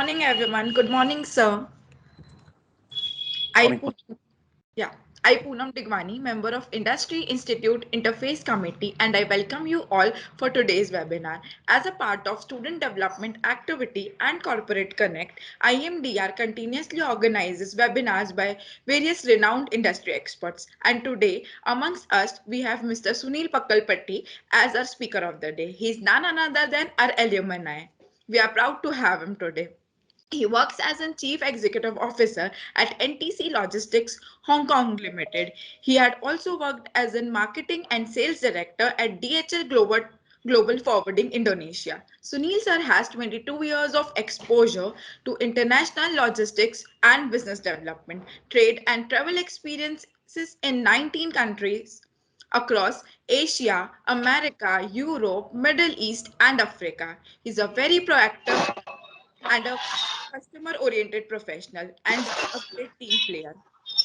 Morning, everyone. Good morning, sir. I Morning. put, yeah, I Poonam Digwani, member of Industry Institute Interface Committee, and I welcome you all for today's webinar. As a part of Student Development Activity and Corporate Connect, IMDR continuously organizes webinars by various renowned industry experts. And today, amongst us, we have Mr. Sunil Pakalpati as our speaker of the day. He is none other than our alumni. We are proud to have him today. He works as a chief executive officer at NTC Logistics Hong Kong Limited. He had also worked as a marketing and sales director at DHL Global Forwarding Indonesia. Sunil sir has 22 years of exposure to international logistics and business development, trade and travel experiences in 19 countries across Asia, America, Europe, Middle East, and Africa. He's a very proactive and a customer oriented professional and a great team player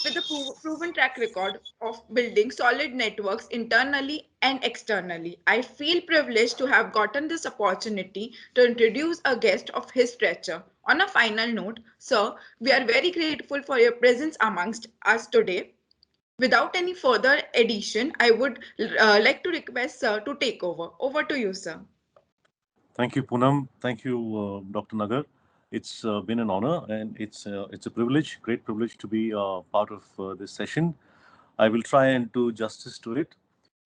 with a proven track record of building solid networks internally and externally. I feel privileged to have gotten this opportunity to introduce a guest of his stature. On a final note, sir, we are very grateful for your presence amongst us today. Without any further addition, I would like to request sir to take over. Over to you, sir. Thank you, Poonam. Thank you, Dr. Nagar. It's been an honor and it's a privilege, great privilege to be part of this session. I will try and do justice to it.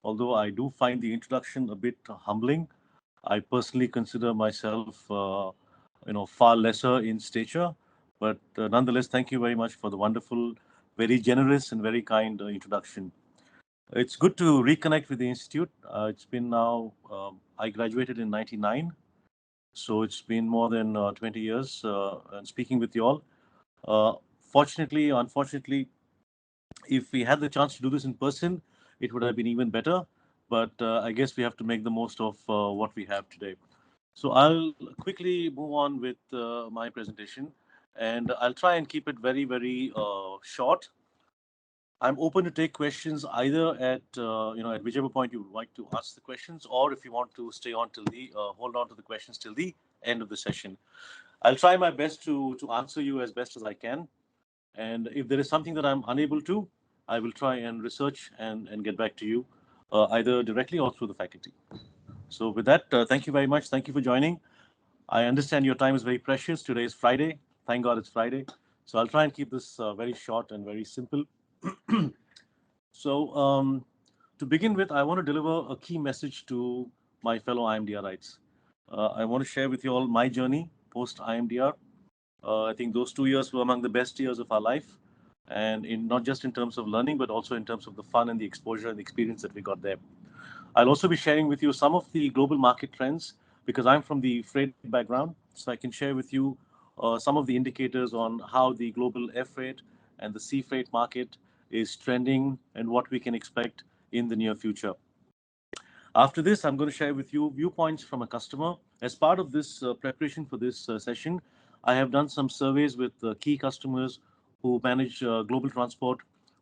Although I do find the introduction a bit humbling, I personally consider myself, far lesser in stature. But nonetheless, thank you very much for the wonderful, very generous and very kind introduction. It's good to reconnect with the institute. It's been now. I graduated in '99, so it's been more than 20 years. And speaking with you all, uh, fortunately, unfortunately, if we had the chance to do this in person, it would have been even better. But I guess we have to make the most of what we have today. So I'll quickly move on with my presentation, and I'll try and keep it very, very short. I'm open to take questions either at whichever point you would like to ask the questions, or if you want to stay on till the hold on to the questions till the end of the session. I'll try my best to answer you as best as I can, and if there is something that I'm unable to, I will try and research and get back to you, either directly or through the faculty. So with that, thank you very much. Thank you for joining. I understand your time is very precious. Today is Friday. Thank God it's Friday. So I'll try and keep this very short and very simple. So, to begin with, I want to deliver a key message to my fellow IMDRites. I want to share with you all my journey post IMDR. I think those 2 years were among the best years of our life, and in not just in terms of learning, but also in terms of the fun and the exposure and the experience that we got there. I'll also be sharing with you some of the global market trends because I'm from the freight background, so I can share with you some of the indicators on how the global air freight and the sea freight market is trending and what we can expect in the near future. After this, I'm going to share with you viewpoints from a customer. As part of this preparation for this session, I have done some surveys with key customers who manage global transport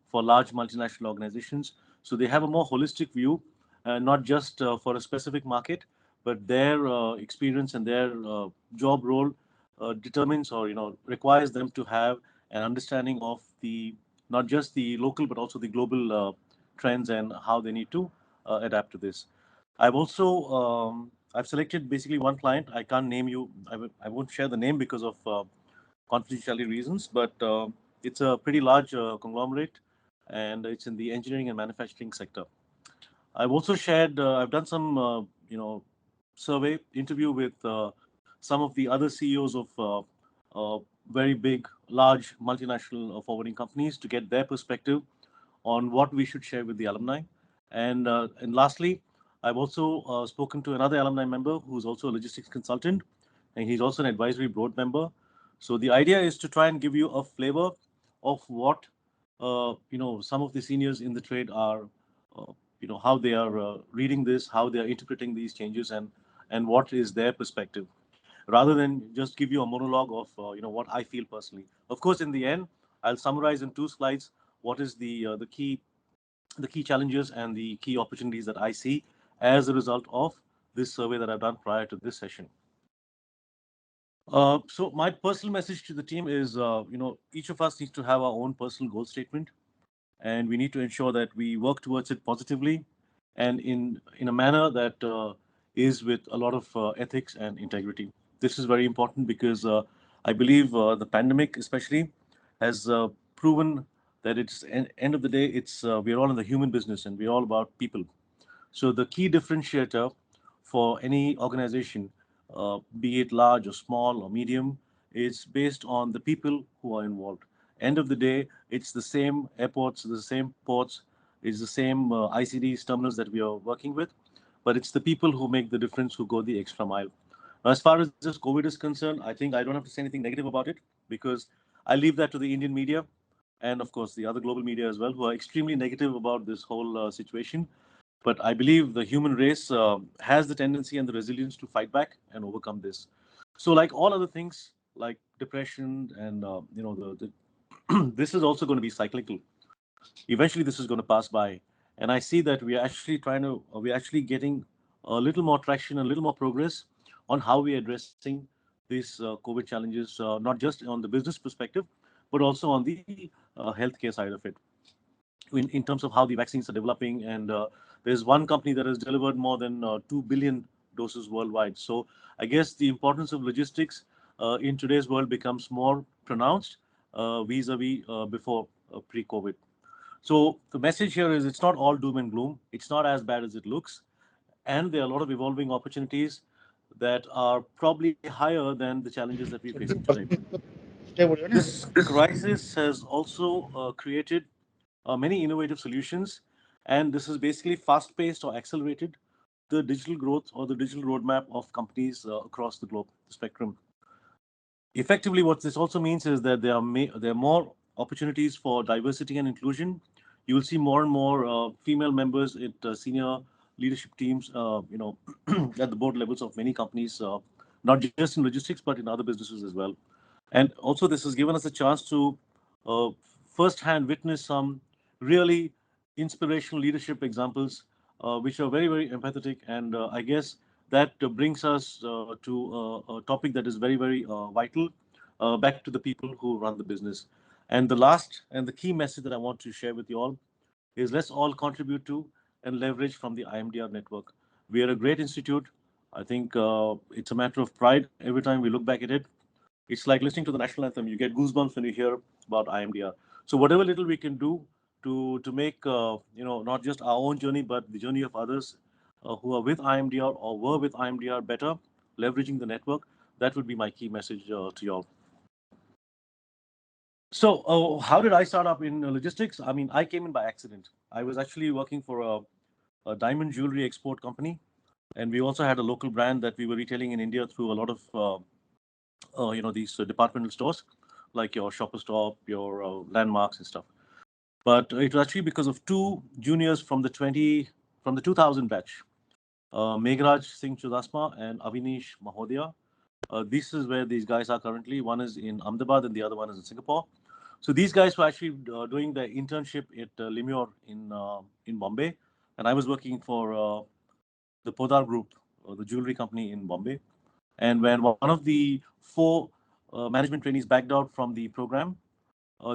for large multinational organizations. So they have a more holistic view, not just for a specific market, but their experience and their job role determines or requires them to have an understanding of the not just the local but also the global trends and how they need to adapt to this. I've selected basically one client. I can't name you. I won't share the name because of confidentiality reasons. But it's a pretty large conglomerate, and it's in the engineering and manufacturing sector. I've also shared. I've done some survey interview with some of the other CEOs of very big, large multinational forwarding companies to get their perspective on what we should share with the alumni. And lastly, I've also spoken to another alumni member who's also a logistics consultant, and he's also an advisory board member. So the idea is to try and give you a flavor of what some of the seniors in the trade are, how they are reading this, how they are interpreting these changes, and what is their perspective, rather than just give you a monologue of what I feel personally. Of course, in the end, I'll summarize in 2 slides what is the key challenges and the key opportunities that I see as a result of this survey that I've done prior to this session. So my personal message to the team is, each of us needs to have our own personal goal statement, and we need to ensure that we work towards it positively and in a manner that is with a lot of ethics and integrity. This is very important because I believe the pandemic, especially, has proven that it's end of the day, it's we're all in the human business and we're all about people. So the key differentiator for any organization, be it large or small or medium, is based on the people who are involved. End of the day, it's the same airports, the same ports, it's the same ICDs, terminals that we are working with, but it's the people who make the difference, who go the extra mile. Now, as far as this COVID is concerned, I think I don't have to say anything negative about it because I leave that to the Indian media and, of course, the other global media as well, who are extremely negative about this whole situation. But I believe the human race has the tendency and the resilience to fight back and overcome this. So, like all other things, like depression and this is also going to be cyclical. Eventually, this is going to pass by, and I see that we are actually we're actually getting a little more traction, a little more progress on how we are addressing these COVID challenges, not just on the business perspective, but also on the healthcare side of it in terms of how the vaccines are developing. And there's one company that has delivered more than 2 billion doses worldwide. So I guess the importance of logistics in today's world becomes more pronounced vis-a-vis before pre-COVID. So the message here is it's not all doom and gloom. It's not as bad as it looks. And there are a lot of evolving opportunities that are probably higher than the challenges that we're facing today. This crisis has also created many innovative solutions, and this has basically fast paced or accelerated the digital growth or the digital roadmap of companies across the globe, the spectrum. Effectively, what this also means is that there are more opportunities for diversity and inclusion. You will see more and more female members at senior leadership teams, at the board levels of many companies, not just in logistics but in other businesses as well. And also, this has given us a chance to uh, firsthand witness some really inspirational leadership examples, which are very, very empathetic. And I guess that brings us to a topic that is very, very vital, back to the people who run the business. And the last and the key message that I want to share with you all is let's all contribute to and leverage from the IMDR network. We are a great institute. I think it's a matter of pride every time we look back at it. It's like listening to the national anthem. You get goosebumps when you hear about IMDR. So whatever little we can do to make not just our own journey but the journey of others who are with IMDR or were with IMDR better, leveraging the network, that would be my key message to you all. So how did I start up in logistics? I mean, I came in by accident. I was actually working for a diamond jewelry export company, and we also had a local brand that we were retailing in India through a lot of these departmental stores like your Shopper Stop, your landmarks and stuff. But it was actually because of two juniors from the 2000 batch, Meghraj Singh Chudasma and Avinish Mahodia. This is where these guys are currently. One is in Ahmedabad and the other one is in Singapore. So these guys were actually doing the internship at Limur in Bombay, and I was working for the Podar Group, the jewelry company in Bombay. And when one of the four management trainees backed out from the program,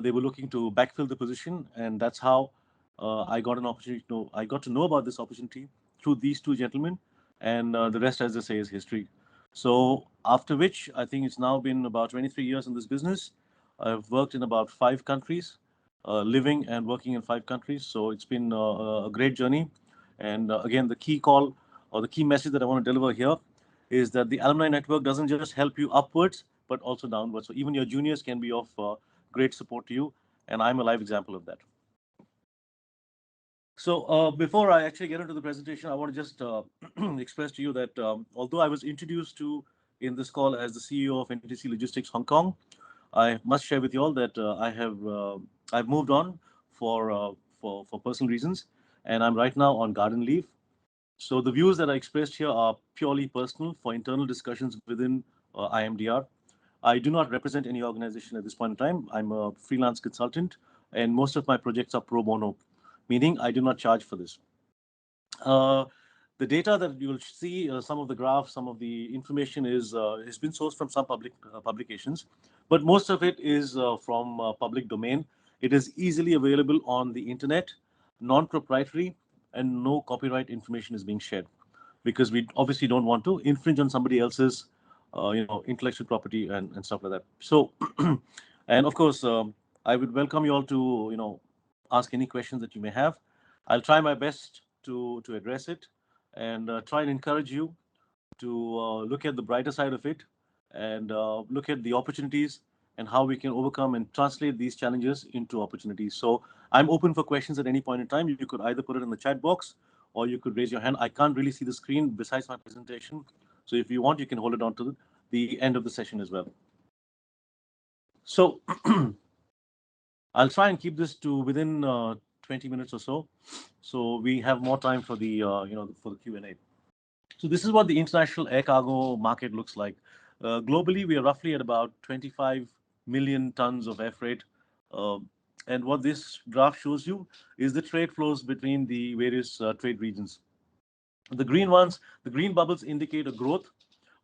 they were looking to backfill the position, and that's how I got an opportunity. I got to know about this opportunity through these two gentlemen, and the rest, as they say, is history. So after which, I think it's now been about 23 years in this business. I've worked in about 5 countries, living and working in 5 countries. So it's been a great journey. And again, the key call or the key message that I want to deliver here is that the alumni network doesn't just help you upwards, but also downwards. So even your juniors can be of great support to you, and I'm a live example of that. So before I actually get into the presentation, I want to just express to you that although I was introduced to in this call as the CEO of NTC Logistics Hong Kong, I must share with you all that I've moved on for personal reasons, and I'm right now on garden leave. So the views that I expressed here are purely personal for internal discussions within IMDR. I do not represent any organization at this point in time. I'm a freelance consultant, and most of my projects are pro bono, meaning I do not charge for this. Uh, The data that you will see, some of the graphs, some of the information is has been sourced from some publications, but most of it is from public domain. It is easily available on the internet, non-proprietary, and no copyright information is being shared, because we obviously don't want to infringe on somebody else's intellectual property and stuff like that. So, and of course, I would welcome you all to ask any questions that you may have. I'll try my best to address it, and try and encourage you to look at the brighter side of it, and look at the opportunities and how we can overcome and translate these challenges into opportunities. So I'm open for questions at any point in time. You could either put it in the chat box, or you could raise your hand. I can't really see the screen besides my presentation, so if you want, you can hold it on to the end of the session as well. So I'll try and keep this to within 20 minutes or so, so we have more time for the for the Q&A. So this is what the international air cargo market looks like. Globally, we are roughly at about 25 million tons of air freight. Uh, and what this graph shows you is the trade flows between the various trade regions. The green ones, the green bubbles indicate a growth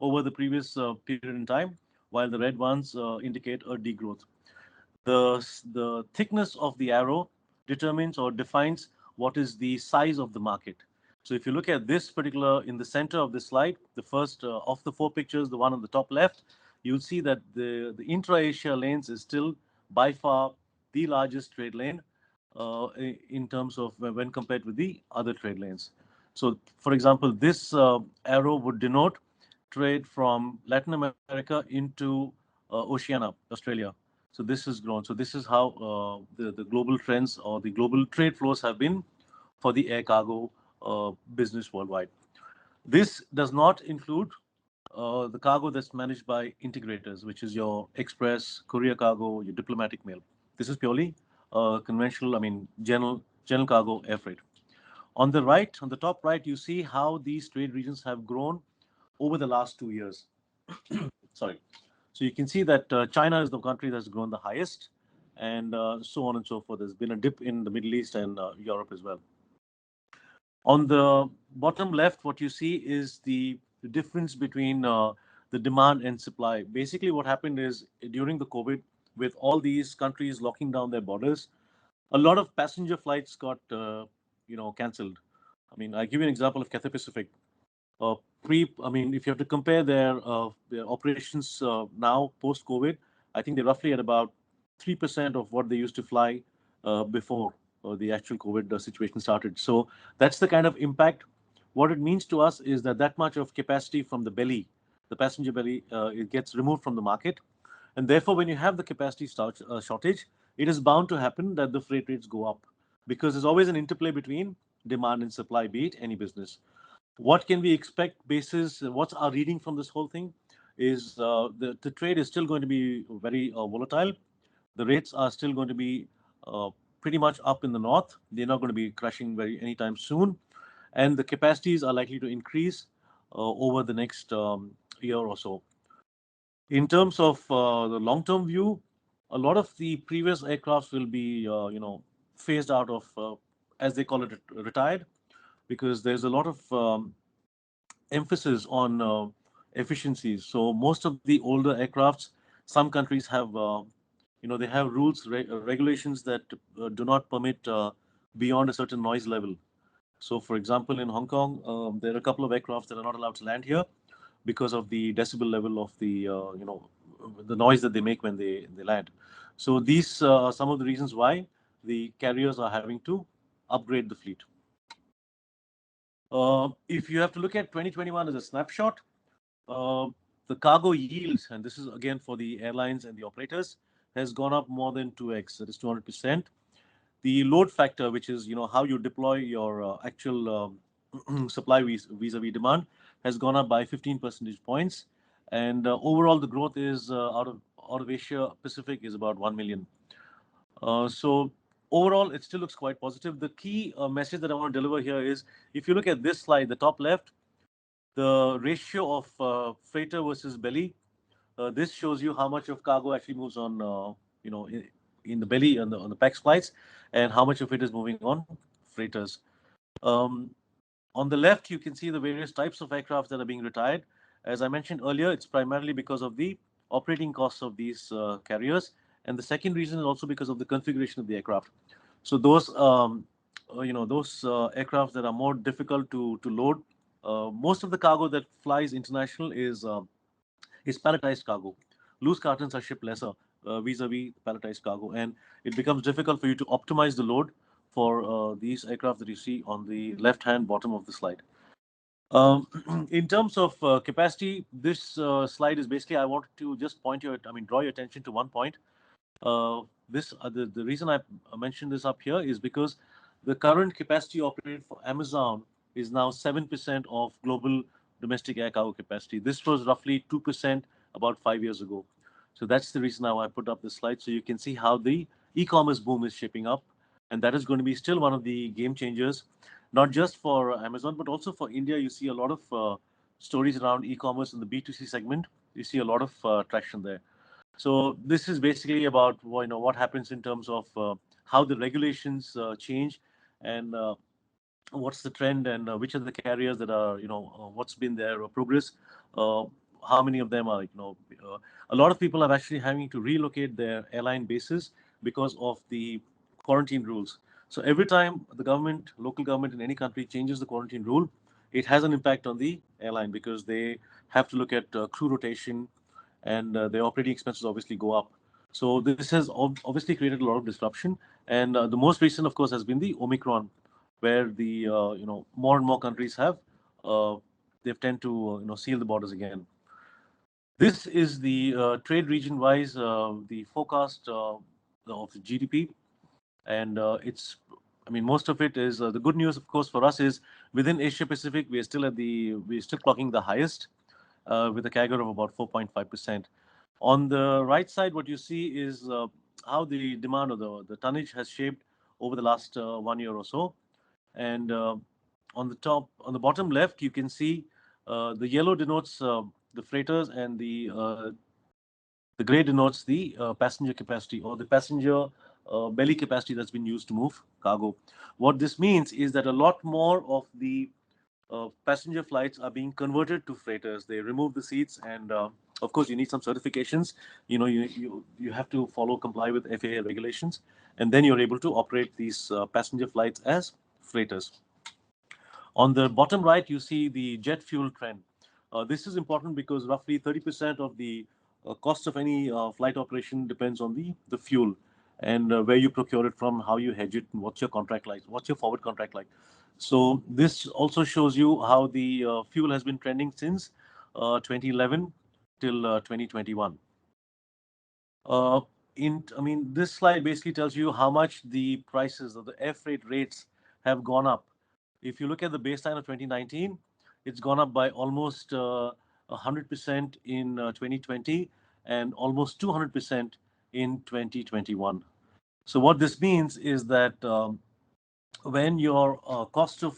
over the previous period in time, while the red ones indicate a degrowth. The thickness of the arrow determines or defines what is the size of the market. So if you look at this particular, in the center of this slide, the first of the four pictures, the one on the top left, you'll see that the intra-Asia lanes is still by far the largest trade lane in terms of when compared with the other trade lanes. So for example, this arrow would denote trade from Latin America into Oceania, Australia. So this has grown. So this is how the global trends or the global trade flows have been for the air cargo business worldwide. This does not include the cargo that's managed by integrators, which is your express, courier cargo, your diplomatic mail. This is purely conventional, I mean, general cargo air freight. On the right, on the top right, you see how these trade regions have grown over the last 2 years. Sorry. So you can see that China is the country that's grown the highest, and so on and so forth. There's been a dip in the Middle East and Europe as well. On the bottom left, what you see is the difference between the demand and supply. Basically, what happened is during the COVID, with all these countries locking down their borders, a lot of passenger flights got cancelled. I mean, I give you an example of Cathay Pacific. I mean, if you have to compare their operations now post COVID, I think they're roughly at about 3% of what they used to fly before the actual COVID situation started. So that's the kind of impact. What it means to us is that that much of capacity from the belly, the passenger belly, it gets removed from the market, and therefore, when you have the capacity shortage, it is bound to happen that the freight rates go up, because there's always an interplay between demand and supply, be it any business. What can we expect basis? What's our reading from this whole thing? Is the trade is still going to be very volatile. The rates are still going to be uh, pretty much up in the north. They're not going to be crashing very anytime soon, and the capacities are likely to increase over the next year or so. In terms of the long-term view, a lot of the previous aircrafts will be, phased out of, as they call it, retired, because there's a lot of emphasis on efficiencies. So most of the older aircrafts, some countries have, they have rules, regulations that do not permit beyond a certain noise level. So, for example, in Hong Kong, there are a couple of aircrafts that are not allowed to land here because of the decibel level of the noise that they make when they land. So these are some of the reasons why the carriers are having to upgrade the fleet. If you have to look at 2021 as a snapshot, uh, the cargo yields, and this is again for the airlines and the operators, has gone up more than 2x, that is 200%. The load factor, which is how you deploy your actual supply vis-a-vis demand, has gone up by 15 percentage points, and overall the growth is out of Asia Pacific is about 1 million. So overall, it still looks quite positive. The key message that I want to deliver here is, if you look at this slide, the top left, the ratio of freighter versus belly. This shows you how much of cargo actually moves on, in the belly on the PAX flights, and how much of it is moving on freighters. Um, On the left, you can see the various types of aircraft that are being retired. As I mentioned earlier, it's primarily because of the operating costs of these carriers. And the second reason is also because of the configuration of the aircraft. So those aircraft that are more difficult to load, most of the cargo that flies international is palletized cargo. Loose cartons are shipped lesser vis-a-vis palletized cargo, and it becomes difficult for you to optimize the load for these aircraft that you see on the left-hand bottom of the slide. In terms of capacity, this slide is basically I wanted to just draw your attention to one point. The reason I mentioned this up here is because the current capacity operated for Amazon is now 7% of global domestic air cargo capacity. This was roughly 2% about 5 years ago. So that's the reason now I put up this slide so you can see how the e-commerce boom is shaping up, and that is going to be still one of the game changers, not just for Amazon but also for India. You see a lot of stories around e-commerce in the B2C segment. You see a lot of traction there. So this is basically about what happens in terms of how the regulations change, and what's the trend, and which are the carriers that are what's been their progress. Uh, how many of them are a lot of people are actually having to relocate their airline bases because of the quarantine rules. So every time the government, local government in any country changes the quarantine rule, it has an impact on the airline because they have to look at crew rotation, and their operating expenses obviously go up. So this has obviously created a lot of disruption, and the most recent, of course, has been the Omicron, where the more and more countries have they've tend to seal the borders again. This is the trade region wise the forecast of the GDP, and it's I mean most of it is the good news, of course, for us is within Asia Pacific we're still clocking the highest with a CAGR of about 4.5%. On the right side, what you see is how the demand or the tonnage has shaped over the last 1 year or so. And on the bottom left, you can see the yellow denotes the freighters, and the gray denotes the passenger capacity or the passenger belly capacity that's been used to move cargo. What this means is that a lot more of the passenger flights are being converted to freighters. They remove the seats, and of course, you need some certifications. You have to comply with FAA regulations, and then you're able to operate these passenger flights as freighters. On the bottom right, you see the jet fuel trend. This is important because roughly 30% of the cost of any flight operation depends on the fuel, and where you procure it from, how you hedge it, and what's your contract like, what's your forward contract like. So this also shows you how the fuel has been trending since 2011 till 2021. Uh, this slide basically tells you how much the prices of the air freight rates have gone up. If you look at the baseline of 2019, it's gone up by almost 100% in 2020 and almost 200% in 2021. So what this means is that when your cost of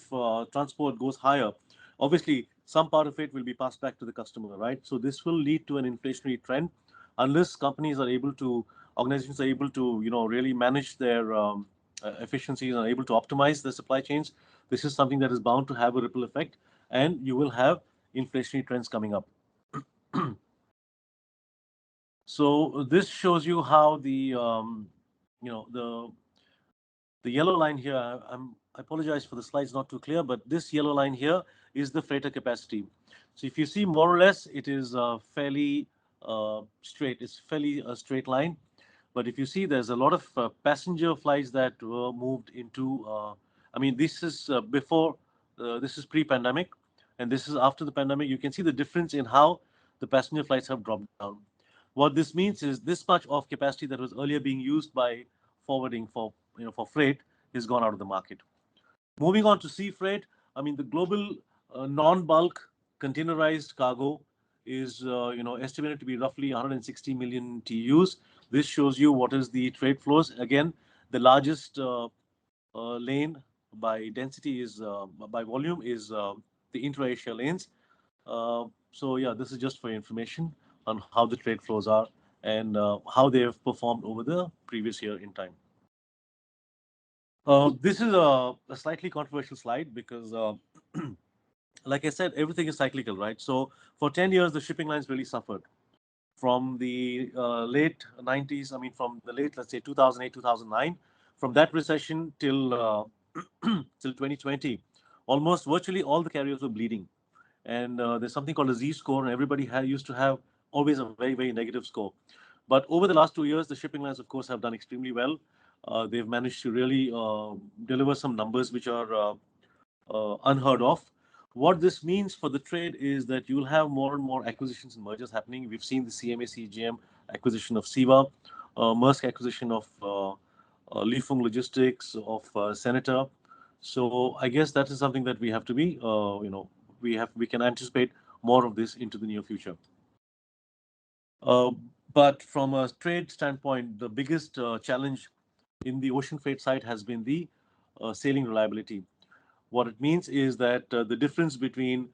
transport goes higher, obviously some part of it will be passed back to the customer, right? So this will lead to an inflationary trend unless organizations are able to, really manage their efficiencies and are able to optimize their supply chains. This is something that is bound to have a ripple effect, and you will have inflationary trends coming up. So this shows you how you know, the yellow line here, I apologize for the slides not too clear, but this yellow line here is the freighter capacity. So if you see, more or less, it is fairly straight. It's fairly a straight line. But if you see, there's a lot of passenger flights that were moved into. This is this is pre-pandemic, and this is after the pandemic. You can see the difference in how the passenger flights have dropped down. What this means is this much of capacity that was earlier being used by forwarding for freight has gone out of the market. Moving on to sea freight, the global non-bulk containerized cargo is estimated to be roughly 160 million TEUs. This shows you what is the trade flows. Again, the largest lane by density is by volume is the intra-Asia lanes. So yeah, this is just for information on how the trade flows are and how they have performed over the previous year in time. This is a slightly controversial slide because like I said, everything is cyclical, right? So for 10 years, the shipping lines really suffered. From the late 90s, I mean, from the late, let's say 2008, 2009, from that recession till 2020, almost virtually all the carriers were bleeding. And there's something called a Z score, and everybody used to have always a very, very negative score. But over the last 2 years, the shipping lines, of course, have done extremely well. They've managed to really deliver some numbers which are unheard of. What this means for the trade is that you'll have more and more acquisitions and mergers happening. We've seen the CMA CGM acquisition of SIVA, Maersk acquisition of Lifeng Logistics, of Senator. So I guess that is something that we have to be, we can anticipate more of this into the near future. Uh, but from a trade standpoint, the biggest challenge in the ocean freight side has been the sailing reliability. What it means is that the difference between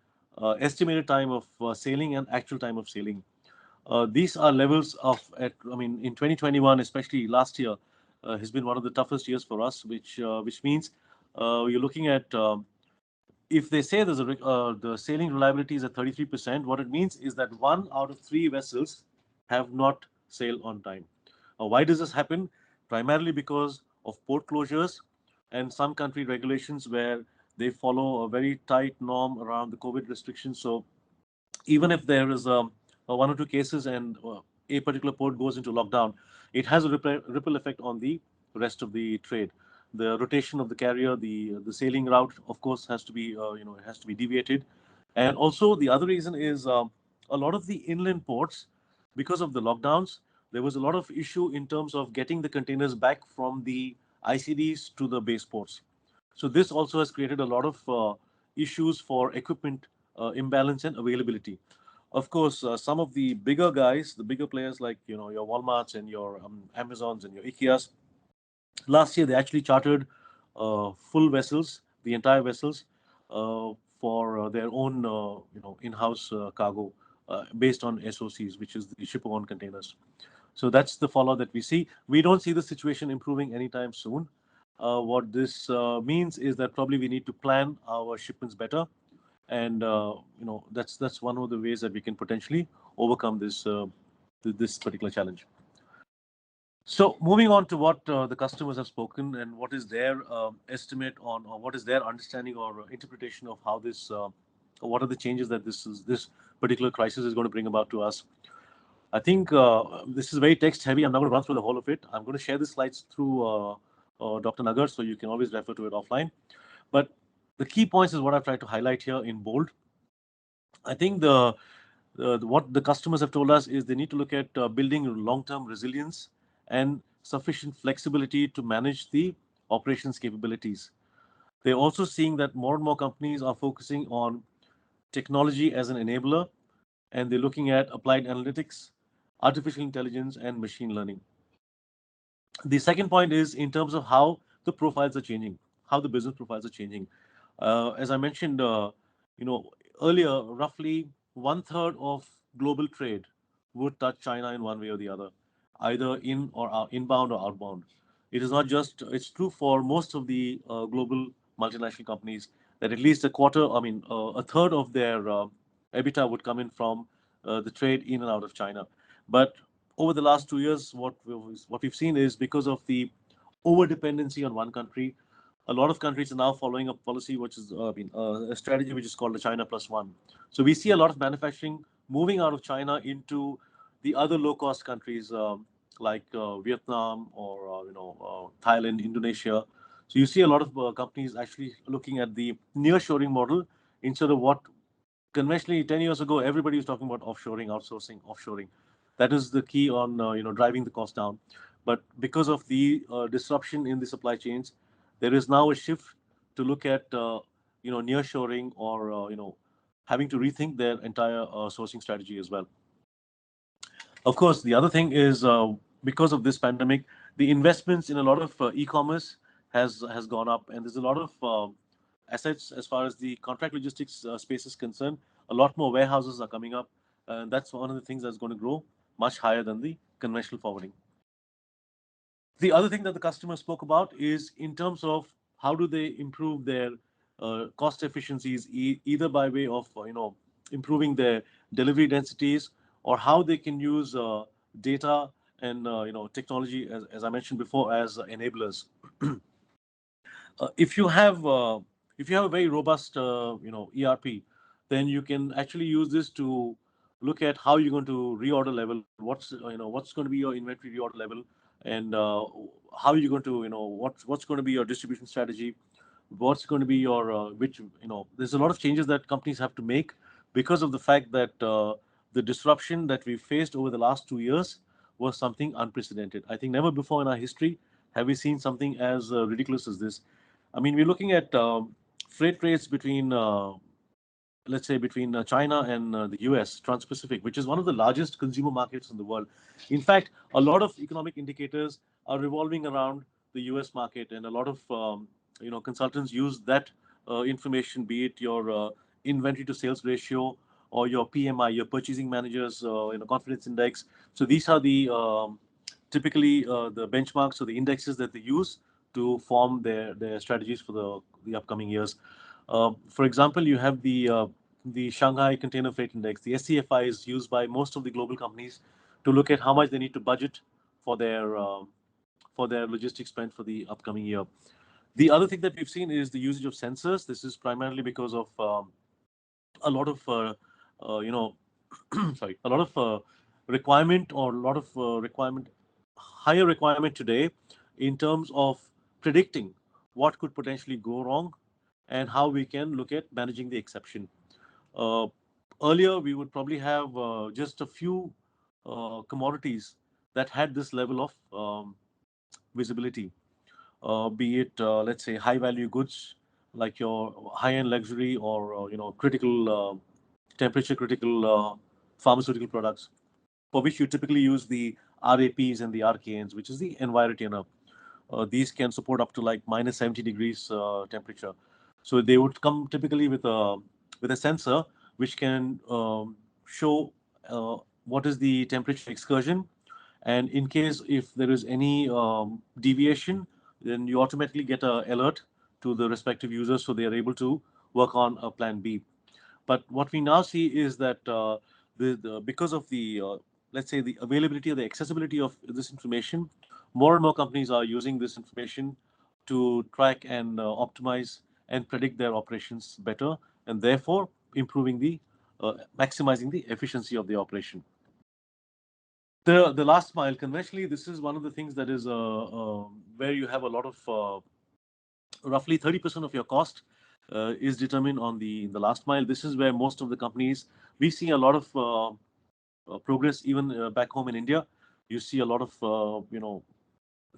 estimated time of sailing and actual time of sailing. These are levels I mean, in 2021, especially last year, has been one of the toughest years for us, which means you're looking at if they say the sailing reliability is at 33%, what it means is that 1 out of 3 vessels have not sailed on time. Why does this happen? Primarily because of port closures and some country regulations where they follow a very tight norm around the COVID restrictions. So even if there is a 1 or 2 cases and a particular port goes into lockdown, it has a ripple effect on the rest of the trade. The rotation of the carrier, the sailing route, of course, has to be it has to be deviated, and also the other reason is a lot of the inland ports, because of the lockdowns, there was a lot of issue in terms of getting the containers back from the ICDs to the base ports. So this also has created a lot of issues for equipment imbalance and availability. Of course, some of the bigger guys, the bigger players like your Walmarts and your Amazons and your IKEAs, last year they actually chartered full vessels, the entire vessels, for their own in-house cargo based on SOCs, which is the ship-on containers. So that's the follow that we see. We don't see the situation improving anytime soon. What this means is that probably we need to plan our shipments better, and that's one of the ways that we can potentially overcome this particular challenge. So moving on to what the customers have spoken and what is their estimate on, or what is their understanding or interpretation of how or what are the changes that this particular crisis is going to bring about to us. I think this is very text heavy. I'm not going to run through the whole of it. I'm going to share the slides through Dr. Nagar, so you can always refer to it offline. But the key points is what I've tried to highlight here in bold. I think what the customers have told us is they need to look at building long-term resilience and sufficient flexibility to manage the operations capabilities. They're also seeing that more and more companies are focusing on technology as an enabler, and they're looking at applied analytics, artificial intelligence, and machine learning. The second point is in terms of how the profiles are changing, how the business profiles are changing. As I mentioned, you know, earlier, roughly 1/3 of global trade would touch China in one way or the other, either inbound or outbound. It is not just, it's true for most of the global multinational companies that at least a quarter, I mean, a third of their EBITDA would come in from the trade in and out of China. But over the last 2 years, what we've seen is because of the over dependency on one country, a lot of countries are now following a policy which is a strategy which is called the China plus one. So we see a lot of manufacturing moving out of China into the other low cost countries like Vietnam or Thailand, Indonesia. So you see a lot of companies actually looking at the nearshoring model instead of what conventionally 10 years ago everybody was talking about offshoring, outsourcing, offshoring. That is the key on driving the cost down. But because of the disruption in the supply chains, there is now a shift to look at nearshoring or having to rethink their entire sourcing strategy as well. Of course, the other thing is because of this pandemic, the investments in a lot of e-commerce has gone up, and there's a lot of assets as far as the contract logistics space is concerned. A lot more warehouses are coming up, and that's one of the things that's going to grow much higher than the conventional forwarding. The other thing that the customer spoke about is in terms of how do they improve their cost efficiencies, either by way of improving their delivery densities, or how they can use data and technology, as I mentioned before, as enablers. If you have a very robust ERP, then you can actually use this to look at how you're going to reorder level, what's going to be your inventory reorder level, and how you're going to what's going to be your distribution strategy, what's going to be your which there's a lot of changes that companies have to make because of the fact that the disruption that we faced over the last 2 years was something unprecedented. I think never before in our history have we seen something as ridiculous as this. I mean, we're looking at freight rates between let's say between China and the US, Trans-Pacific, which is one of the largest consumer markets in the world. In fact, a lot of economic indicators are revolving around the US market, and a lot of consultants use that information, be it your inventory to sales ratio or your PMI, your purchasing managers confidence index. So these are the typically the benchmarks or the indexes that they use to form their strategies for the upcoming years. For example, you have the Shanghai Container Freight Index. The SCFI is used by most of the global companies to look at how much they need to budget for their logistics spend for the upcoming year. The other thing that we've seen is the usage of sensors. This is primarily because of a lot of you know sorry, a lot of requirement, or a lot of requirement, higher requirement today in terms of predicting what could potentially go wrong and how we can look at managing the exception. uh, Earlier we would probably have just a few commodities that had this level of visibility, be it let's say high value goods like your high end luxury, or critical temperature critical pharmaceutical products, for which you typically use the RAPs and the RKNs, which is the Enviro. These can support up to like minus 70 degrees temperature. So they would come typically with a sensor which can show what is the temperature excursion, and in case if there is any deviation, then you automatically get a alert to the respective users, so they are able to work on a plan B. But what we now see is that because of the let's say the availability or the accessibility of this information, more and more companies are using this information to track and optimize and predict their operations better, and therefore improving the maximizing the efficiency of the operation. The last mile, conventionally, this is one of the things that is where you have a lot of roughly 30% of your cost is determined on the last mile. This is where most of the companies, we see a lot of progress even back home in India. You see a lot of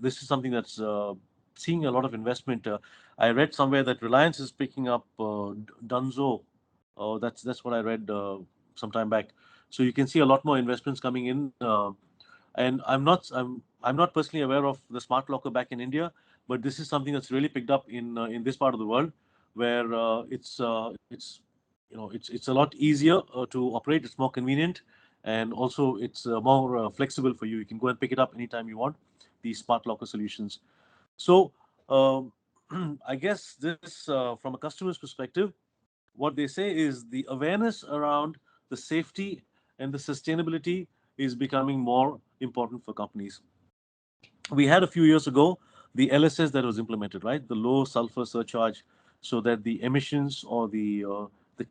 this is something that's seeing a lot of investment. I read somewhere that Reliance is picking up Dunzo. That's what I read some time back. So you can see a lot more investments coming in. And I'm not personally aware of the smart locker back in India, but this is something that's really picked up in this part of the world, where it's it's a lot easier to operate. It's more convenient, and also it's more flexible for you. You can go and pick it up anytime you want. These smart locker solutions. So um, I guess this, from a customer's perspective, what they say is the awareness around the safety and the sustainability is becoming more important for companies. We had a few years ago the LSS that was implemented, right? The low sulfur surcharge, so that the emissions or the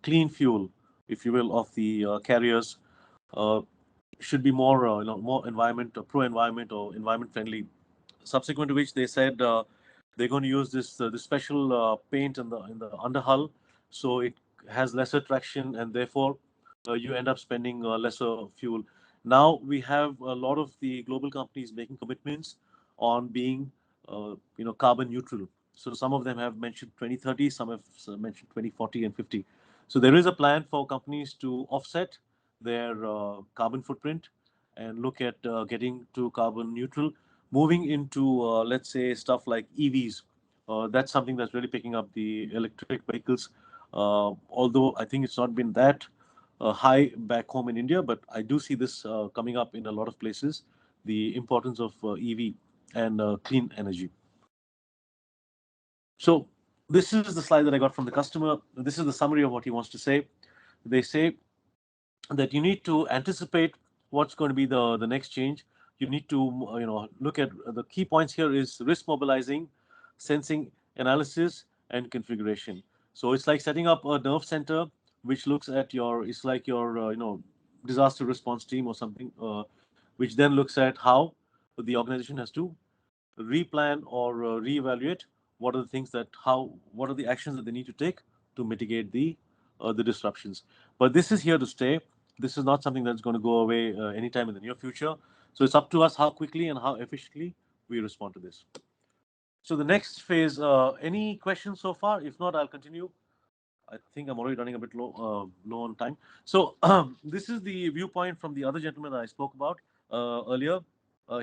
clean fuel, if you will, of the carriers uh, should be more more environment pro environment or environment friendly. Subsequent to which they said they're going to use this special paint in the underhull, so it has lesser traction, and therefore you end up spending lesser fuel. Now we have a lot of the global companies making commitments on being carbon neutral. So some of them have mentioned 2030, some have mentioned 2040 and 50. So there is a plan for companies to offset their carbon footprint and look at getting to carbon neutral, moving into let's say stuff like EVs. That's something that's really picking up, the electric vehicles. Although I think it's not been that high back home in India, but I do see this coming up in a lot of places. The importance of EV and clean energy. So this is the slide that I got from the customer. This is the summary of what he wants to say. They say that you need to anticipate what's going to be the next change. You need to look at the key points here is risk mobilizing, sensing, analysis, and configuration. So it's like setting up a nerve center which looks at your it's like your disaster response team or something, which then looks at how the organization has to replan or reevaluate what are the things that how what are the actions that they need to take to mitigate the disruptions. But this is here to stay. This is not something that's going to go away anytime in the near future. So it's up to us how quickly and how efficiently we respond to this. So the next phase. Any questions so far? If not, I'll continue. I think I'm already running a bit low on time. So this is the viewpoint from the other gentleman that I spoke about earlier.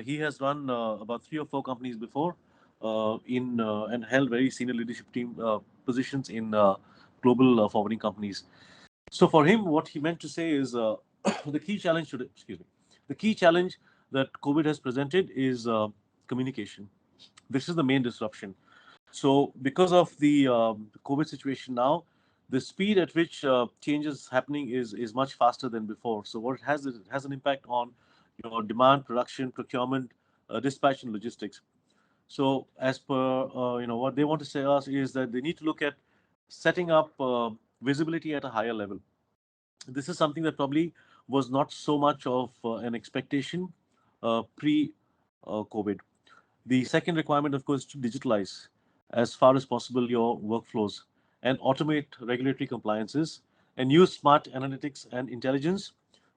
He has run about 3 or 4 companies before, in and held very senior leadership team positions in global forwarding companies. So for him, what he meant to say is the key challenge today. Excuse me. The key challenge that COVID has presented is communication. This is the main disruption. So, because of the COVID situation now, the speed at which change is happening is much faster than before. So, what it has is it has an impact on your demand, production, procurement, dispatch, and logistics. So, as per what they want to say us is that they need to look at setting up visibility at a higher level. This is something that probably was not so much of an expectation pre COVID. The second requirement, of course, is to digitalize as far as possible your workflows and automate regulatory compliances and use smart analytics and intelligence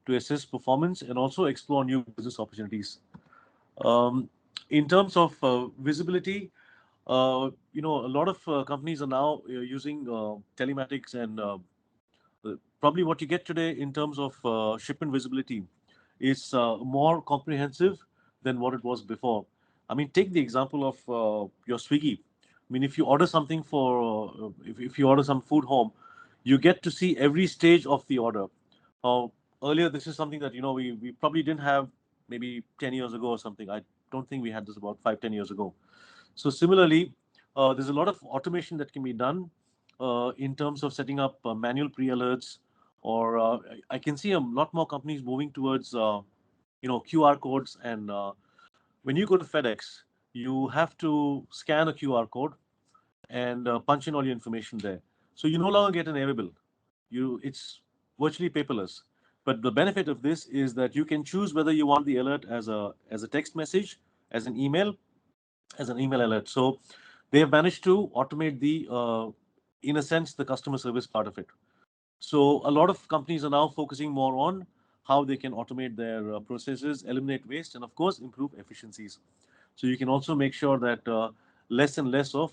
to assess performance and also explore new business opportunities. Um, in terms of visibility, a lot of companies are now using telematics and probably what you get today in terms of shipment visibility is more comprehensive than what it was before. I mean, take the example of your Swiggy. I mean, if you order something if you order some food home, you get to see every stage of the order. Uh, Earlier, this is something that we probably didn't have maybe 10 years ago or something. I don't think we had this about 5, 10 years ago. So similarly, there's a lot of automation that can be done in terms of setting up manual pre-alerts, or I can see a lot more companies moving towards QR codes. And when you go to FedEx, you have to scan a QR code and punch in all your information there. So you no longer get an error bill. It's virtually paperless. But the benefit of this is that you can choose whether you want the alert as a text message, as an email alert. So they have managed to automate in a sense, the customer service part of it. So a lot of companies are now focusing more on how they can automate their processes, eliminate waste, and of course improve efficiencies. So you can also make sure that less and less of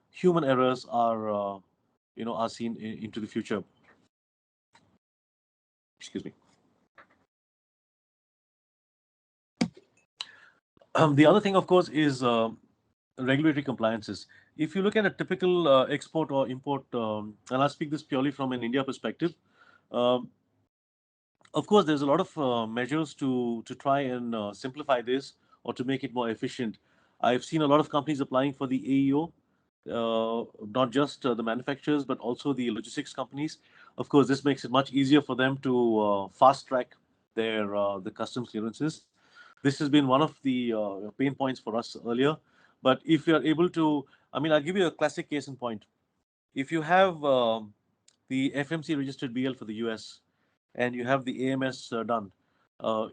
human errors are seen into the future. Excuse me. The other thing, of course, is regulatory compliances. If you look at a typical export or import, and I'll speak this purely from an India perspective, um, of course, there's a lot of measures to try and simplify this or to make it more efficient. I've seen a lot of companies applying for the AEO, not just the manufacturers but also the logistics companies. Of course, this makes it much easier for them to fast track the customs clearances. This has been one of the pain points for us earlier. But if you are able to, I mean, I'll give you a classic case in point. If you have the FMC registered BL for the US and you have the AMS done,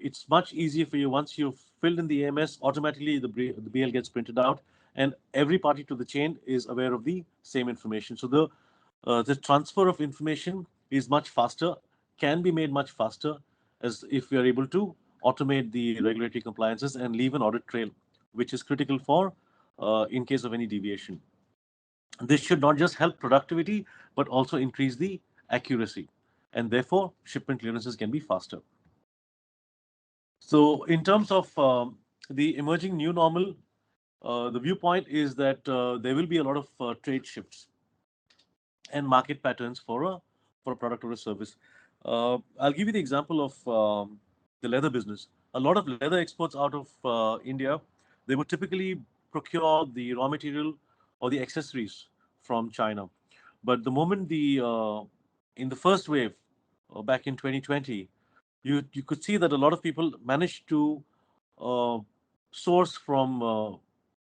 it's much easier for you once you've filled in the AMS, automatically the BL gets printed out, and every party to the chain is aware of the same information. So the transfer of information is much faster, can be made much faster, as if we are able to automate the regulatory compliances and leave an audit trail, which is critical for in case of any deviation. This should not just help productivity, but also increase the accuracy, and therefore shipment clearances can be faster. So, in terms of the emerging new normal, the viewpoint is that there will be a lot of trade shifts and market patterns for a product or a service. I'll give you the example of the leather business. A lot of leather exports out of India, they would typically procure the raw material or the accessories from China. But the moment the in the first wave back in 2020, you could see that a lot of people managed to uh, source from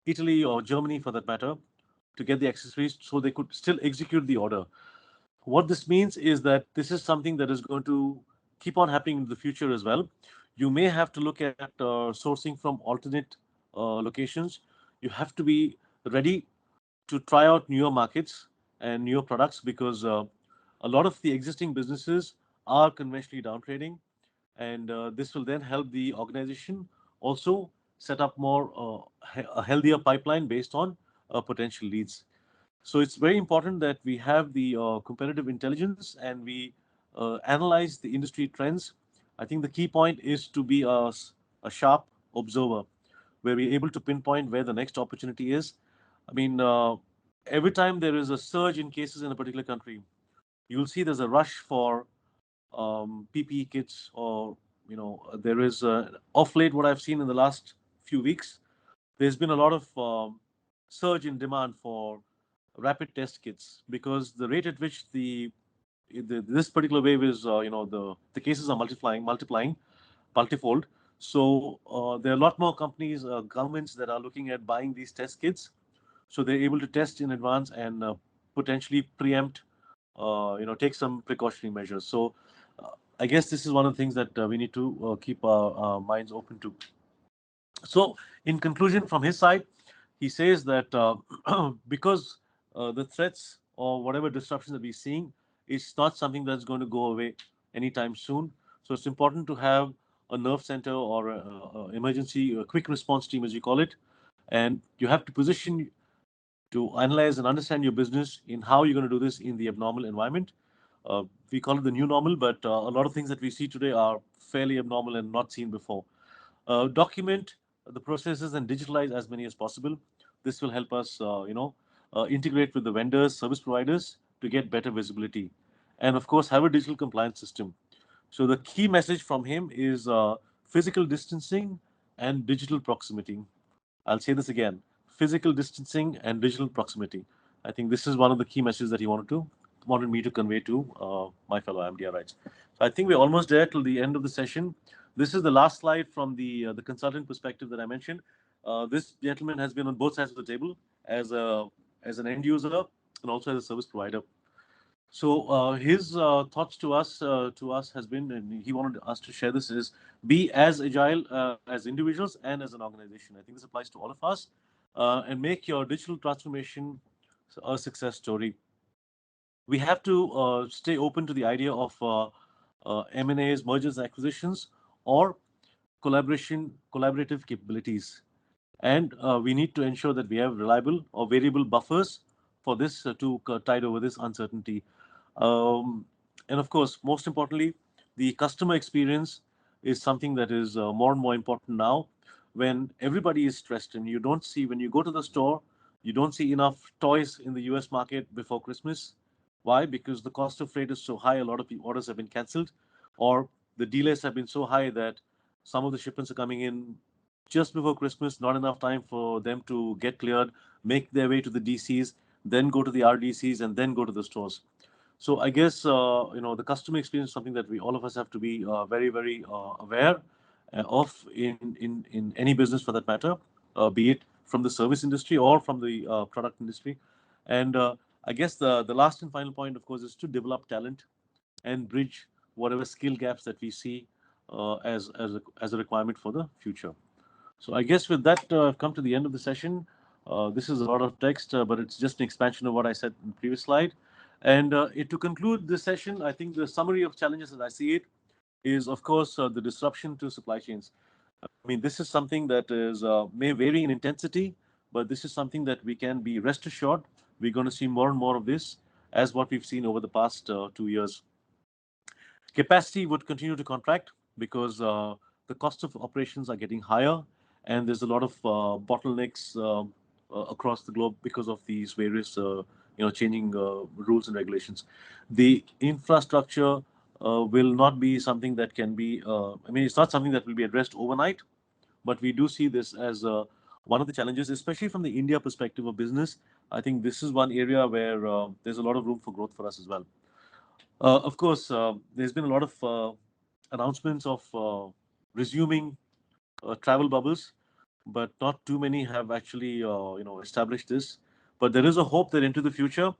Italy or Germany, for that matter, to get the accessories so they could still execute the order. What this means is that this is something that is going to keep on happening in the future as well. You may have to look at sourcing from alternate locations. You have to be ready to try out newer markets and newer products because a lot of the existing businesses are conventionally downtrading, and this will then help the organization also set up more a healthier pipeline based on potential leads. So it's very important that we have the competitive intelligence and we analyze the industry trends. I think the key point is to be a sharp observer where we're able to pinpoint where the next opportunity is. I mean, every time there is a surge in cases in a particular country, you'll see there's a rush for PPE kits, or there is off late what I've seen in the last few weeks. There's been a lot of surge in demand for rapid test kits because the rate at which this particular wave is, the cases are multiplying, multifold. So there are a lot more companies, governments that are looking at buying these test kits, so they're able to test in advance and potentially preempt, take some precautionary measures. So uh, I guess this is one of the things that we need to keep our minds open to. So, in conclusion, from his side, he says that because the threats or whatever disruptions that we're seeing, it's not something that's going to go away anytime soon. So, it's important to have a nerve center or emergency, a quick response team, as you call it, and you have to position to analyze and understand your business in how you're going to do this in the abnormal environment. We call it the new normal, but a lot of things that we see today are fairly abnormal and not seen before. Document the processes and digitalize as many as possible. This will help us, integrate with the vendors, service providers to get better visibility, and of course have a digital compliance system. So the key message from him is physical distancing and digital proximity. I'll say this again: physical distancing and digital proximity. I think this is one of the key messages that he wanted me to convey to my fellow IMDRites. So I think we're almost there till the end of the session. This is the last slide from the consultant perspective that I mentioned. This gentleman has been on both sides of the table as an end user and also as a service provider. So his thoughts to us has been, and he wanted us to share this, is be as agile as individuals and as an organization. I think this applies to all of us, and make your digital transformation a success story. We have to stay open to the idea of M&As, mergers, acquisitions, or collaborative capabilities, and we need to ensure that we have reliable or variable buffers for this to tide over this uncertainty. um, and of course, most importantly, the customer experience is something that is more and more important now when everybody is stressed and you don't see, when you go to the store, you don't see enough toys in the US market before Christmas. Why? Because the cost of freight is so high, a lot of orders have been cancelled, or the delays have been so high that some of the shipments are coming in just before Christmas, not enough time for them to get cleared, make their way to the DCs, then go to the RDCs, and then go to the stores. So I guess the customer experience is something that we all of us have to be very very aware of in any business for that matter, be it from the service industry or from the product industry. And I guess the last and final point, of course, is to develop talent and bridge whatever skill gaps that we see as a requirement for the future. So I guess with that, I've come to the end of the session. This is a lot of text, but it's just an expansion of what I said in the previous slide. And to conclude this session, I think the summary of challenges as I see it is, of course, the disruption to supply chains. I mean, this is something that is may vary in intensity, but this is something that we can be rest assured we're going to see more and more of this as what we've seen over the past 2 years. Capacity would continue to contract because the cost of operations are getting higher, and there's a lot of bottlenecks across the globe because of these various changing rules and regulations. The infrastructure will not be something that can be. I mean, it's not something that will be addressed overnight, but we do see this as one of the challenges, especially from the India perspective of business. I think this is one area where there's a lot of room for growth for us as well. Of course, there's been a lot of announcements of resuming travel bubbles, but not too many have actually established this. But there is a hope that into the future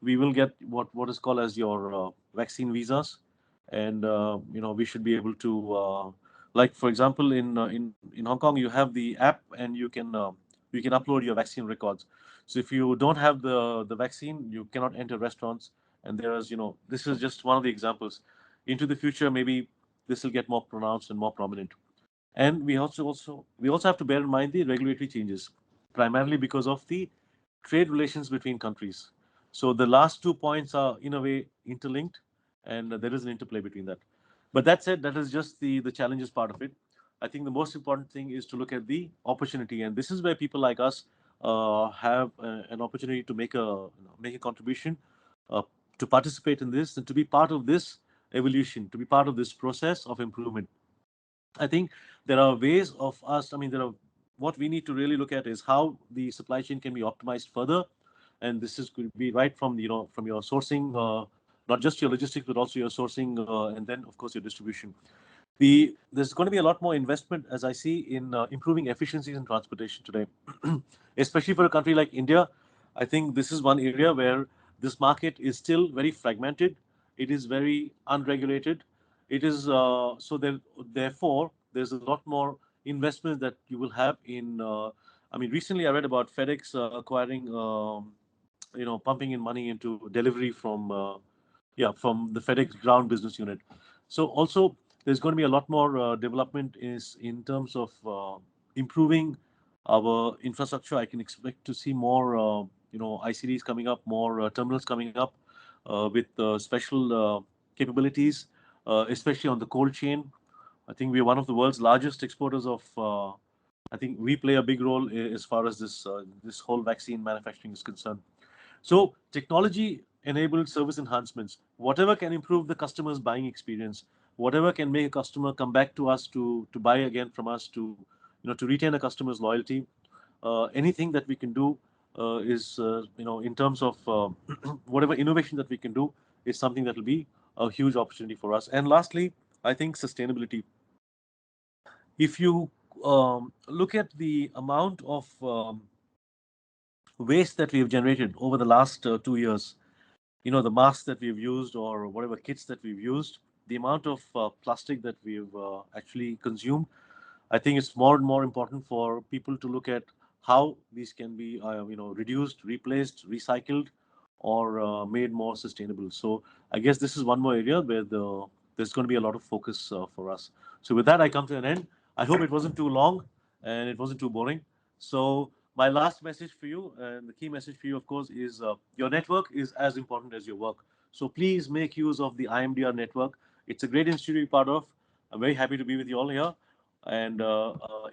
we will get what is called as your vaccine visas, and we should be able to like for example in Hong Kong you have the app and you can upload your vaccine records. So if you don't have the vaccine, you cannot enter restaurants. And there is this is just one of the examples. Into the future, maybe this will get more pronounced and more prominent. And we also have to bear in mind the regulatory changes, primarily because of the trade relations between countries. So the last 2 points are in a way interlinked, and there is an interplay between that. But that said, that is just the challenges part of it. I think the most important thing is to look at the opportunity, and this is where people like us have an opportunity to make a contribution, uh, to participate in this, and to be part of this evolution, to be part of this process of improvement. I think there are ways of us. I mean, there are what we need to really look at is how the supply chain can be optimized further, and this is could be right from from your sourcing, not just your logistics, but also your sourcing, and then of course your distribution. There's going to be a lot more investment, as I see, in improving efficiencies in transportation today, especially for a country like India. I think this is one area where this market is still very fragmented. It is very unregulated. It is therefore there's a lot more investment that you will have in. I mean, recently I read about FedEx acquiring, pumping in money into delivery from from the FedEx ground business unit. So also there's going to be a lot more development is in terms of improving our infrastructure. I can expect to see more ICDs coming up, more terminals coming up with special capabilities, especially on the cold chain. I think we are one of the world's largest exporters of. I think we play a big role as far as this whole vaccine manufacturing is concerned. So technology enabled service enhancements, whatever can improve the customer's buying experience, whatever can make a customer come back to us to buy again from us, to retain a customer's loyalty, anything that we can do is in terms of whatever innovation that we can do is something that will be a huge opportunity for us. And lastly, I think sustainability. If you look at the amount of waste that we have generated over the last 2 years, the masks that we've used or whatever kits that we've used, the amount of plastic that we've actually consumed, I think it's more and more important for people to look at how these can be, reduced, replaced, recycled, or made more sustainable. So I guess this is one more area where there's going to be a lot of focus for us. So with that, I come to an end. I hope it wasn't too long and it wasn't too boring. So my last message for you, and the key message for you, of course, is your network is as important as your work. So please make use of the IMDR network. It's a great institute to be part of. I'm very happy to be with you all here. And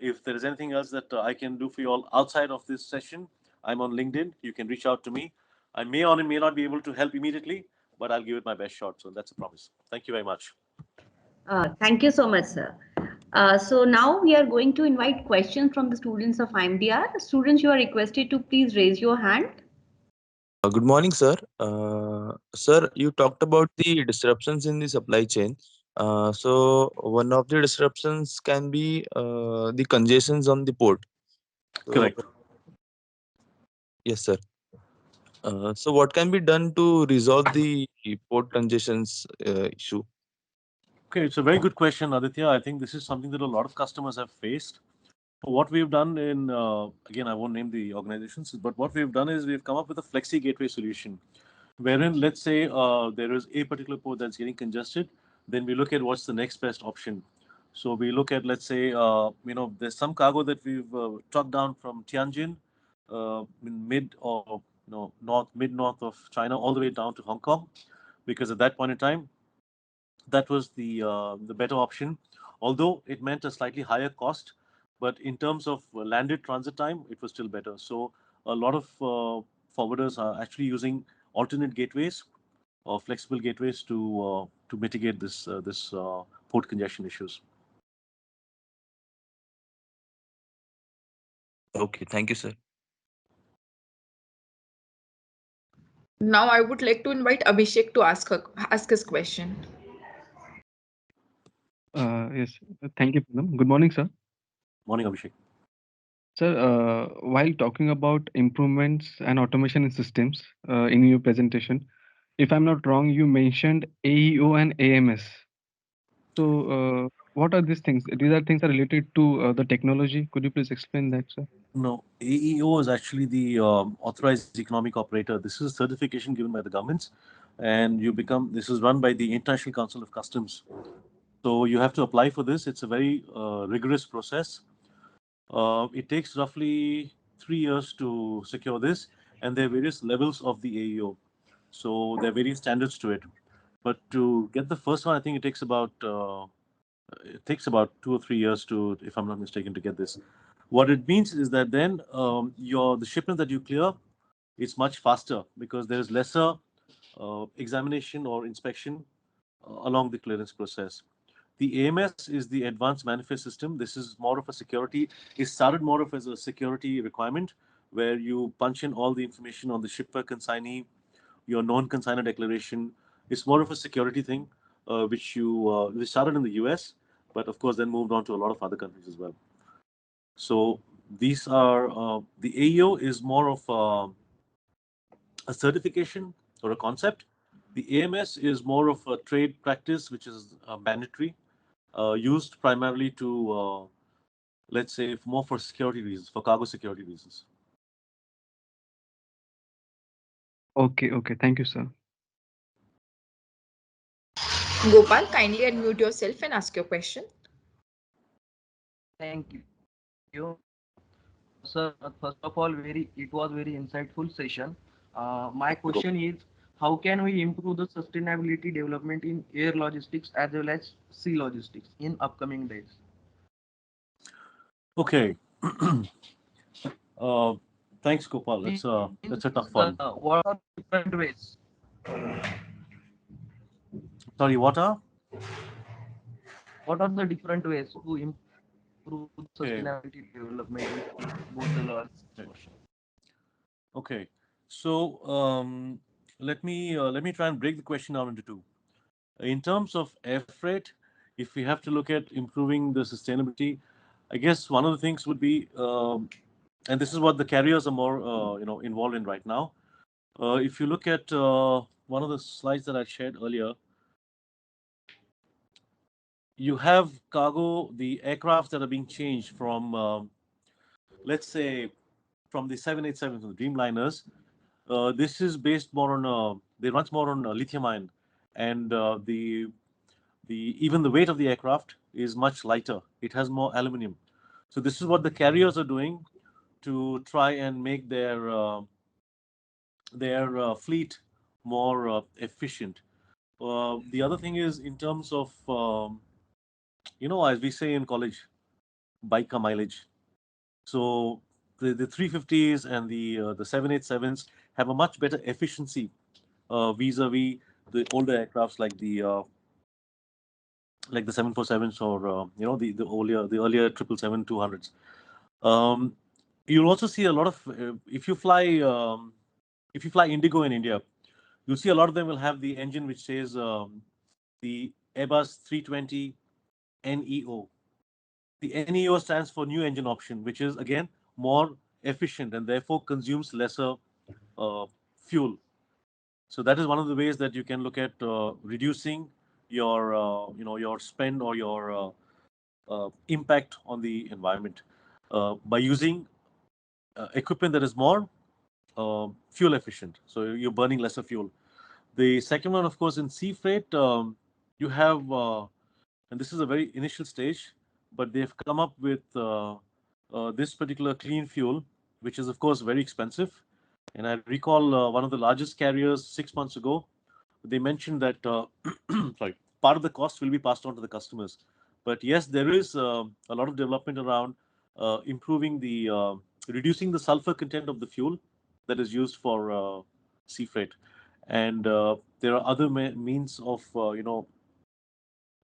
if there is anything else that I can do for you all outside of this session, I'm on LinkedIn. You can reach out to me. I may or may not be able to help immediately, but I'll give it my best shot. So that's a promise. Thank you very much. Thank you so much, sir. So now we are going to invite questions from the students of IMDR. Students, you are requested to please raise your hand. Good morning, sir. Sir, you talked about the disruptions in the supply chain. So one of the disruptions can be the congestions on the port. So Correct. yes, sir. So what can be done to resolve the port congestions issue? Okay, it's a very good question, Aditya. I think this is something that a lot of customers have faced. What we've done in, again, I won't name the organizations, but what we've done is we've come up with a flexi gateway solution, wherein let's say there is a particular port that's getting congested, then we look at what's the next best option. So we look at, let's say, there's some cargo that we've trucked down from Tianjin, in mid or mid north of China, all the way down to Hong Kong, because at that point in time, that was the better option, although it meant a slightly higher cost. But in terms of landed transit time, it was still better. So a lot of forwarders are actually using alternate gateways or flexible gateways to mitigate this port congestion issues. Okay, thank you, sir. Now I would like to invite Abhishek to ask his question. Yes, thank you, Poonam. Good morning, sir. Morning, Abhishek. Sir, while talking about improvements and automation in systems in your presentation, if I'm not wrong, you mentioned AEO and AMS. So, what are these things? These are things are related to the technology. Could you please explain that, sir? No, AEO is actually the authorized economic operator. This is a certification given by the governments, and this is run by the International Council of Customs. So you have to apply for this. It's a very rigorous process. It takes roughly 3 years to secure this, and there are various levels of the AEO. So there are various standards to it. But to get the first one, I think it takes about 2 or 3 years to, if I'm not mistaken, to get this. What it means is that then the shipment that you clear, it's much faster because there is lesser examination or inspection along the clearance process. The AMS is the Advanced Manifest System. This is more of a security. It started more of as a security requirement where you punch in all the information on the shipper consignee, your non-consignor declaration. It's more of a security thing, which started in the US, but of course then moved on to a lot of other countries as well. So these are the AEO is more of a certification or a concept. The AMS is more of a trade practice, which is mandatory, used primarily to, let's say, more for security reasons, for cargo security reasons. Okay, okay. Thank you, sir. Gopal, kindly unmute yourself and ask your question. Thank you. Sir, first of all, it was very insightful session. My question is, how can we improve the sustainability development in air logistics as well as sea logistics in upcoming days? Okay. uh, Thanks, Gopal. Means, That's a tough one. what are the different ways? Sorry, what are? What are the different ways to improve the sustainability Okay. development in both the logistics portion? Okay. So let me try and break the question down into two. In terms of air freight, if we have to look at improving the sustainability, I guess one of the things would be, and this is what the carriers are more, involved in right now. If you look at one of the slides that I shared earlier, you have cargo, the aircrafts that are being changed from, let's say, from the 787s, the Dreamliners. This is based more on, they runs more on lithium ion, and the even the weight of the aircraft is much lighter. It has more aluminum. So this is what the carriers are doing to try and make their fleet more efficient. The other thing is in terms of as we say in college, biker mileage. So the 350s and the 787s have a much better efficiency vis-a-vis the older aircrafts like the 747s or the earlier 777-200s. Um, you'll also see a lot of if you fly Indigo in India, you'll see a lot of them will have the engine which says the Airbus 320 NEO. The NEO stands for new engine option, which is again more efficient and therefore consumes lesser fuel. So that is one of the ways that you can look at reducing your spend or your impact on the environment by using equipment that is more fuel efficient. So you're burning lesser fuel. The second one, of course, in sea freight, you have, and this is a very initial stage, but they've come up with this particular clean fuel, which is, of course, very expensive. And I recall one of the largest carriers 6 months ago, they mentioned that sorry, part of the cost will be passed on to the customers. But yes, there is a lot of development around improving reducing the sulfur content of the fuel that is used for sea freight. And there are other means of,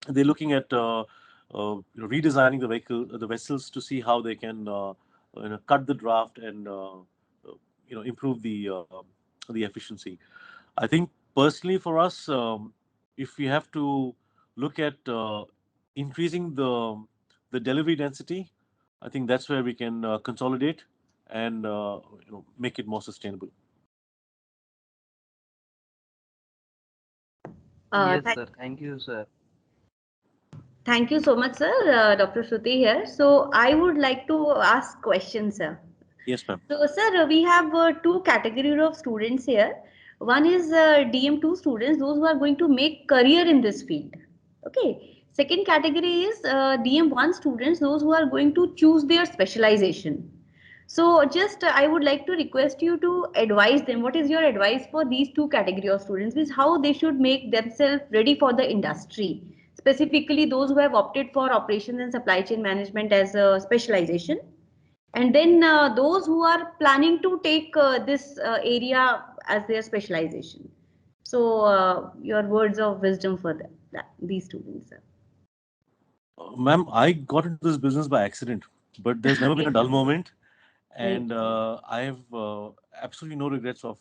they're looking at redesigning the vessels to see how they can cut the draft and improve the efficiency. I think personally for us, if we have to look at increasing the delivery density, I think that's where we can consolidate and make it more sustainable. Yes, Thank sir. Thank you, sir. Thank you so much, sir. Dr. Shruti here. So I would like to ask questions, sir. Yes, ma'am. So, sir, we have two categories of students here. One is DM2 students, those who are going to make career in this field. Okay. Second category is DM1 students, those who are going to choose their specialization. So, just I would like to request you to advise them. What is your advice for these two category of students? Is how they should make themselves ready for the industry. Specifically, those who have opted for operations and supply chain management as a specialization, and then those who are planning to take this area as their specialization. So, your words of wisdom for them, these students. Ma'am, I got into this business by accident, but there's never been a dull moment, Right. and I have absolutely no regrets of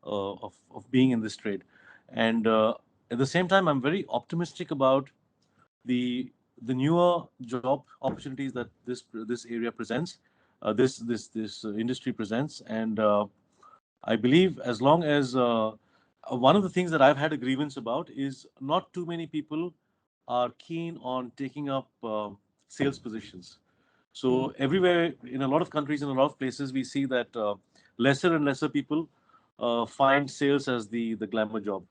of being in this trade. And at the same time, I'm very optimistic about the the newer job opportunities that this area presents, this industry presents, and I believe as long as one of the things that I've had a grievance about is not too many people are keen on taking up sales positions. So everywhere in a lot of countries, in a lot of places, we see that lesser and lesser people find sales as the glamour job.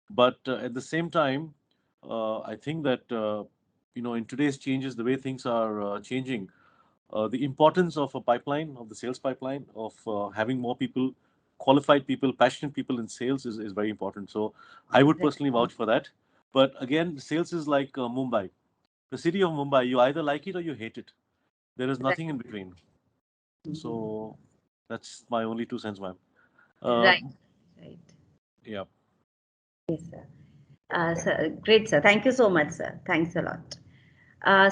But at the same time, I think that in today's changes, the way things are changing, the importance of a pipeline, of the sales pipeline, of having more people, qualified people, passionate people in sales is very important. So I would Right. personally vouch for that. But again, sales is like Mumbai, the city of Mumbai. You either like it or you hate it. There is Right. nothing in between. Mhm. So that's my only 2 cents, ma'am. Uh, Right. Right. yeah. Yes, sir. Sir. Great, sir. Thank you so much, sir. Thanks a lot.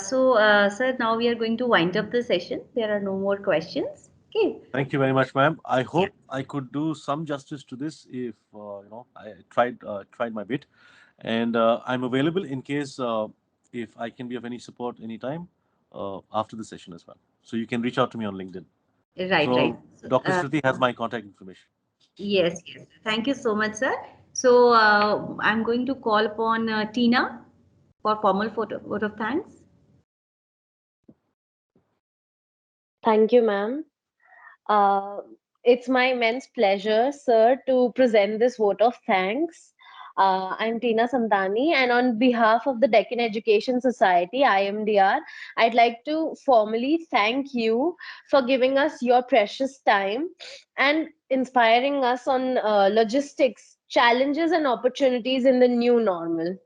Sir, now we are going to wind up the session. There are no more questions. Okay. Thank you very much, ma'am. I Yeah. hope I could do some justice to this if I tried my bit, and I'm available in case if I can be of any support anytime after the session as well. So you can reach out to me on LinkedIn. Right, right. So Dr. Shruti has my contact information. Yes, yes. Thank you so much, sir. So, I'm going to call upon Tina for formal vote of thanks. Thank you, ma'am. Uh, it's my immense pleasure, sir, to present this vote of thanks. I'm Tina Santani, and on behalf of the Deccan Education Society, IMDR, I'd like to formally thank you for giving us your precious time and inspiring us on logistics, challenges, and opportunities in the new normal.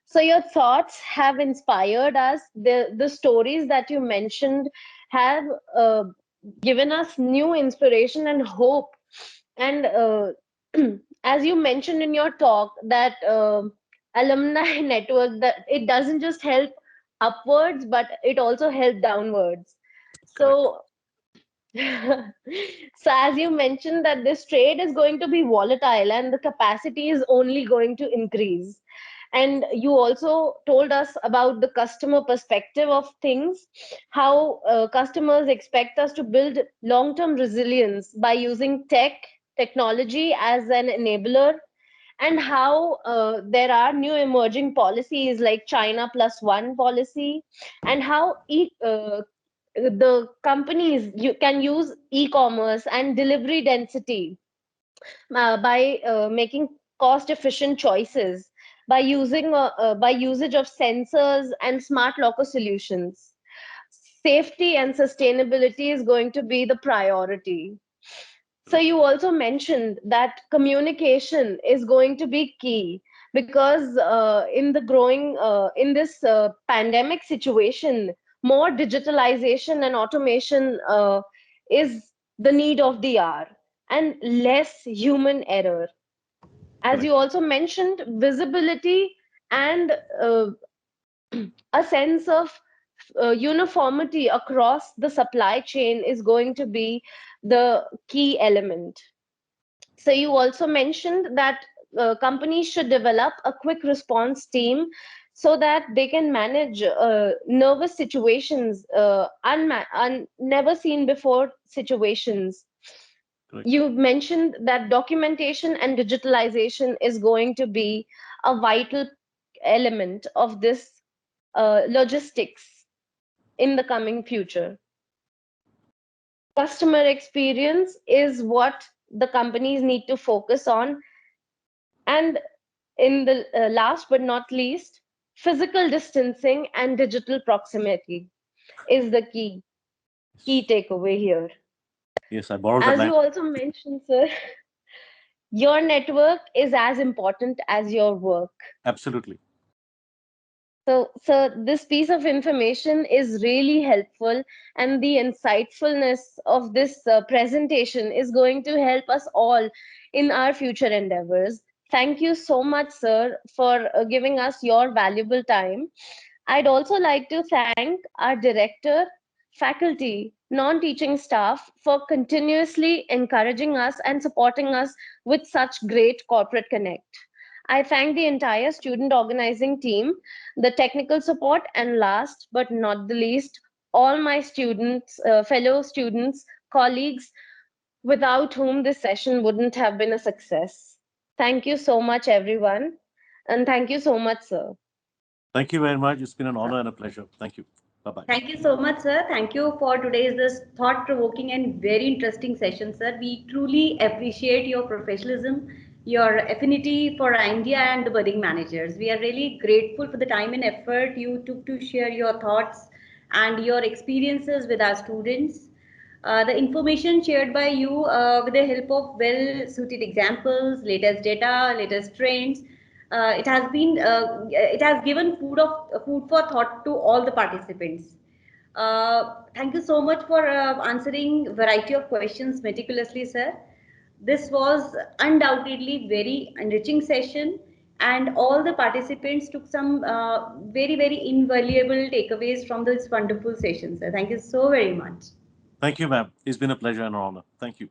So your thoughts have inspired us. The stories that you mentioned have uh, given us new inspiration and hope. And as you mentioned in your talk, that alumni network, that it doesn't just help upwards, but it also helps downwards. Correct. So so as you mentioned that this trade is going to be volatile and the capacity is only going to increase, and you also told us about the customer perspective of things, how customers expect us to build long term resilience by using technology as an enabler, and how there are new emerging policies like China plus one policy, and how the companies you can use e-commerce and delivery density by making cost efficient choices, by using by usage of sensors and smart locker solutions. Safety and sustainability is going to be the priority. So you also mentioned that communication is going to be key, because in the growing in this pandemic situation, more digitalization and automation is the need of the hour, and less human error. As you Correct. also mentioned, visibility and a sense of uniformity across the supply chain is going to be the key element. So you also mentioned that companies should develop a quick response team so that they can manage nervous situations, never seen before situations. Correct. You mentioned that documentation and digitalization is going to be a vital element of this logistics in the coming future. Customer experience is what the companies need to focus on. And in the last but not least, physical distancing and digital proximity is the key Yes. takeaway here. Yes, I borrowed that As line. you also mentioned, sir, your network is as important as your work. Absolutely. So, this piece of information is really helpful, and the insightfulness of this presentation is going to help us all in our future endeavors. Thank you so much, sir, for giving us your valuable time. I'd also like to thank our director, faculty, non teaching staff for continuously encouraging us and supporting us with such great corporate connect. I thank the entire student organizing team, the technical support, and last but not the least, all my students, fellow students, colleagues, without whom this session wouldn't have been a success. Thank you so much, everyone. And thank you so much, sir. Thank you very much. It's been an honor and a pleasure. Thank you. Bye bye. Thank you so much, sir. Thank you for today's this thought-provoking and very interesting session, sir. We truly appreciate your professionalism, your affinity for India and the budding managers. We are really grateful for the time and effort you took to share your thoughts and your experiences with our students. The information shared by you with the help of well-suited examples, latest data, latest trends, it has given food for thought to all the participants. Thank you so much for answering variety of questions meticulously, sir. This was undoubtedly very enriching session, and all the participants took some very invaluable takeaways from this wonderful session, sir. Thank you so very much. Thank you, ma'am. It's been a pleasure and an honor. Thank you.